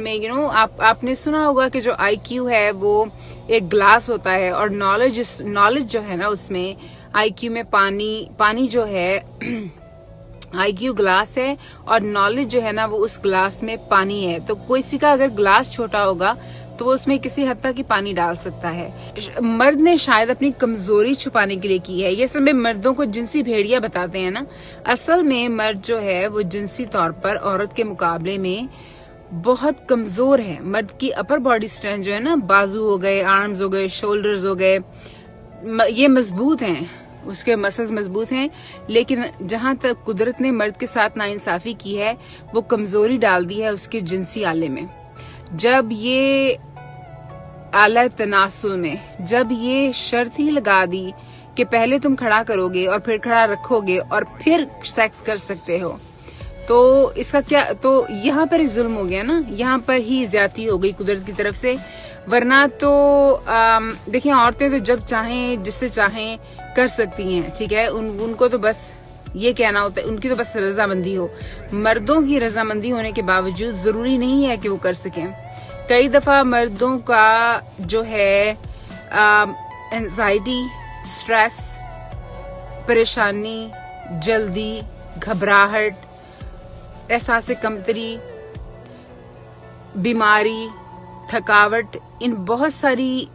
में आपने सुना होगा कि जो आईक्यू है वो एक ग्लास होता है और नॉलेज जो है ना उसमें आईक्यू में पानी जो है आईक्यू ग्लास है और नॉलेज जो है ना वो उस ग्लास में पानी है। तो कोई सी का अगर ग्लास छोटा होगा तो वो उसमें किसी हद तक ही पानी डाल सकता है। मर्द ने शायद अपनी कमजोरी छुपाने के लिए की है। ये सब में मर्दों को जिनसी भेड़िया बताते हैं ना। असल में मर्द जो है वो जिनसी तौर पर औरत के मुकाबले में बहुत कमजोर है। मर्द की अपर बॉडी स्ट्रेंथ जो है ना, बाजू हो गए, आर्म्स हो गए, शोल्डर्स हो गए, ये मजबूत हैं, उसके मसल्स मजबूत हैं। लेकिन जहां तक कुदरत ने मर्द के साथ नाइंसाफी की है वो कमजोरी डाल दी है उसके जिनसी आले में। जब ये आला तनासुल में जब ये शर्त ही लगा दी कि पहले तुम खड़ा करोगे और फिर खड़ा रखोगे और फिर सेक्स कर सकते हो, तो इसका क्या, तो यहाँ पर ही जुल्म हो गया ना, यहाँ पर ही ज्यादती हो गई कुदरत की तरफ से। वरना तो देखिए औरतें तो जब चाहें जिससे चाहें कर सकती हैं, ठीक है। उनको तो बस ये कहना होता है, उनकी तो बस रजामंदी हो। मर्दों की रजामंदी होने के बावजूद जरूरी नहीं है कि वो कर सकें। कई दफा मर्दों का जो है एंजाइटी, स्ट्रेस, परेशानी, जल्दी, घबराहट, एहसास कमतरी, बीमारी, थकावट, इन बहुत सारी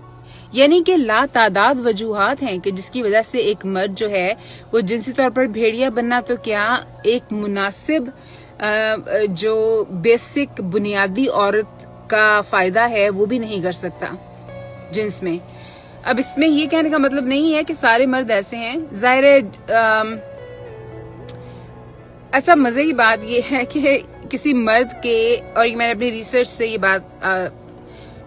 यानी कि लातादाद वजूहात हैं कि जिसकी वजह से एक मर्द जो है वो जिनसी तौर पर भेड़िया बनना तो क्या, एक मुनासिब जो बेसिक बुनियादी औरत का फायदा है वो भी नहीं कर सकता जिन्स में। अब इसमें ये कहने का मतलब नहीं है कि सारे मर्द ऐसे हैं, जाहिर है। अच्छा, मजे की बात यह है कि किसी मर्द के, और ये मैंने अपनी रिसर्च से ये बात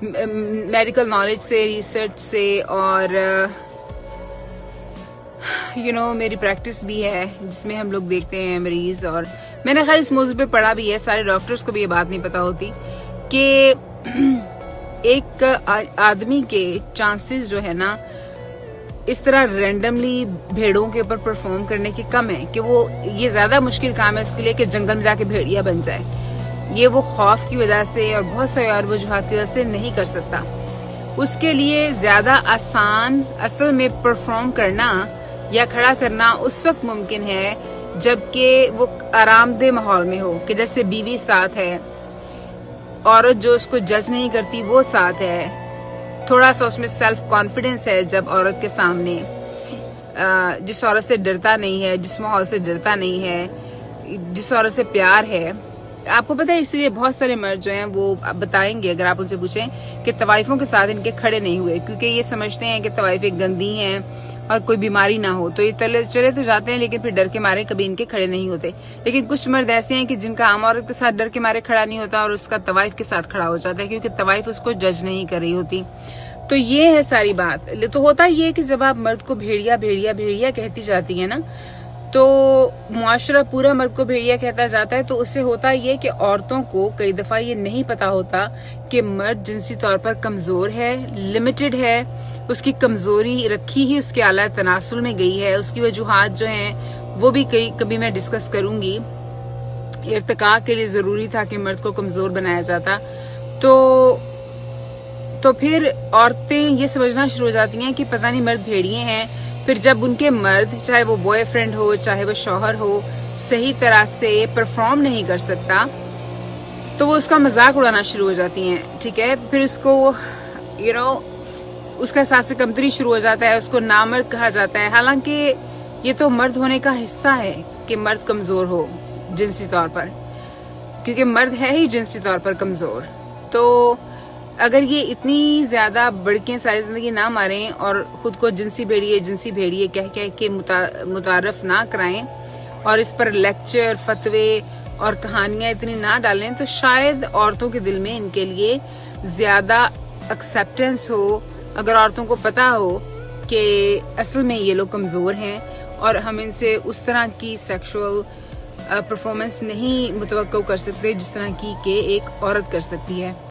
मेडिकल नॉलेज से, रिसर्च से और मेरी प्रैक्टिस भी है जिसमें हम लोग देखते हैं मरीज, और मैंने खैर इस मौजू पे पढ़ा भी है। सारे डॉक्टर्स को भी ये बात नहीं पता होती कि एक आदमी के चांसेस जो है ना इस तरह रैंडमली भेड़ों के ऊपर परफॉर्म करने के कम है कि वो, ये ज्यादा मुश्किल काम है उसके लिए कि जंगल में जाके भेड़िया बन जाए। ये वो खौफ की वजह से और बहुत सारे और वजूहात की वजह से नहीं कर सकता। उसके लिए ज्यादा आसान असल में परफॉर्म करना या खड़ा करना उस वक्त मुमकिन है जबकि वो आरामदेह माहौल में हो, कि जैसे बीवी साथ है, औरत जो उसको जज नहीं करती वो साथ है, थोड़ा सा उसमें सेल्फ कॉन्फिडेंस है जब औरत के सामने, जिस औरत से डरता नहीं है, जिस माहौल से डरता नहीं है, जिस औरत से प्यार है। आपको पता है इसलिए बहुत सारे मर्द जो हैं वो बताएंगे, अगर आप उनसे पूछें, कि तवाइफों के साथ इनके खड़े नहीं हुए क्योंकि ये समझते हैं कि तवाइफें गंदी हैं और कोई बीमारी ना हो, तो ये चले तो जाते हैं लेकिन फिर डर के मारे कभी इनके खड़े नहीं होते। लेकिन कुछ मर्द ऐसे हैं कि जिनका आम औरत के साथ डर के मारे खड़ा नहीं होता और उसका तवाइफ के साथ खड़ा हो जाता है क्योंकि तवाइफ उसको जज नहीं कर रही होती। तो ये है सारी बात। तो होता ये है कि जब आप मर्द को भेड़िया भेड़िया भेड़िया कहती जाती है ना, तो मुआशरा पूरा मर्द को भेड़िया कहता जाता है। तो उससे होता ये कि औरतों को कई दफा ये नहीं पता होता कि मर्द जिनसी तौर पर कमजोर है, लिमिटेड है, उसकी कमजोरी रखी ही उसके आला तनासुल में गई है। उसकी वजूहात जो हैं वो भी कभी मैं डिस्कस करूंगी। इर्तिका के लिए जरूरी था कि मर्द को कमजोर बनाया जाता। तो फिर औरतें ये समझना शुरू हो जाती हैं कि पता नहीं मर्द भेड़िए हैं। फिर जब उनके मर्द, चाहे वो बॉयफ्रेंड हो चाहे वो शौहर हो, सही तरह से परफॉर्म नहीं कर सकता तो वो उसका मजाक उड़ाना शुरू हो जाती हैं, ठीक है। फिर उसको उसका एहसास कमतरी शुरू हो जाता है, उसको नामर्द कहा जाता है। हालांकि ये तो मर्द होने का हिस्सा है कि मर्द कमजोर हो जिनसी तौर पर, क्योंकि मर्द है ही जिनसी तौर पर कमजोर। तो अगर ये इतनी ज्यादा बढ़के सारी जिंदगी ना मारें और खुद को जिनसी भेड़िए कह के मुतारफ ना कराएं और इस पर लेक्चर, फतवे और कहानियां इतनी ना डालें, तो शायद औरतों के दिल में इनके लिए ज्यादा एक्सेप्टेंस हो। अगर औरतों को पता हो कि असल में ये लोग कमजोर हैं और हम इनसे उस तरह की सेक्सुअल परफॉर्मेंस नहीं मुतवक्को कर सकते जिस तरह की एक औरत कर सकती है।